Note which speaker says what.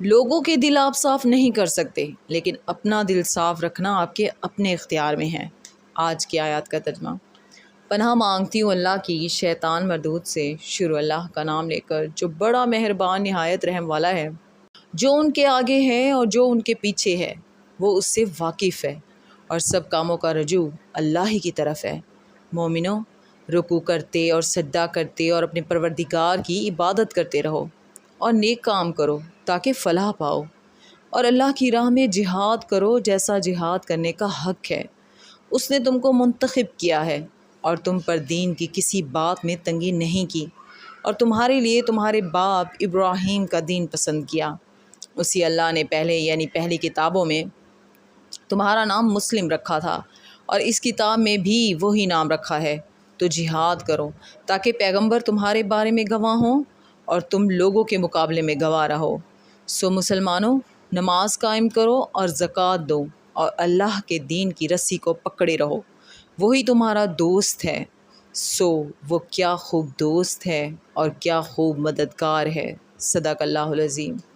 Speaker 1: لوگوں کے دل آپ صاف نہیں کر سکتے، لیکن اپنا دل صاف رکھنا آپ کے اپنے اختیار میں ہے۔ آج کی آیات کا ترجمہ۔ پناہ مانگتی ہوں اللہ کی شیطان مردود سے۔ شروع اللہ کا نام لے کر جو بڑا مہربان نہایت رحم والا ہے۔ جو ان کے آگے ہے اور جو ان کے پیچھے ہے وہ اس سے واقف ہے، اور سب کاموں کا رجوع اللہ ہی کی طرف ہے۔ مومنوں، رکوع کرتے اور سجدہ کرتے اور اپنے پروردگار کی عبادت کرتے رہو اور نیک کام کرو تاکہ فلاح پاؤ، اور اللہ کی راہ میں جہاد کرو جیسا جہاد کرنے کا حق ہے۔ اس نے تم کو منتخب کیا ہے اور تم پر دین کی کسی بات میں تنگی نہیں کی، اور تمہارے لیے تمہارے باپ ابراہیم کا دین پسند کیا۔ اسی اللہ نے پہلی کتابوں میں تمہارا نام مسلم رکھا تھا، اور اس کتاب میں بھی وہی نام رکھا ہے۔ تو جہاد کرو تاکہ پیغمبر تمہارے بارے میں گواہ ہوں اور تم لوگوں کے مقابلے میں گواہ رہو۔ سو مسلمانوں، نماز قائم کرو اور زکوٰۃ دو اور اللہ کے دین کی رسی کو پکڑے رہو، وہی تمہارا دوست ہے۔ سو وہ کیا خوب دوست ہے اور کیا خوب مددگار ہے۔ صدق اللہ العظیم۔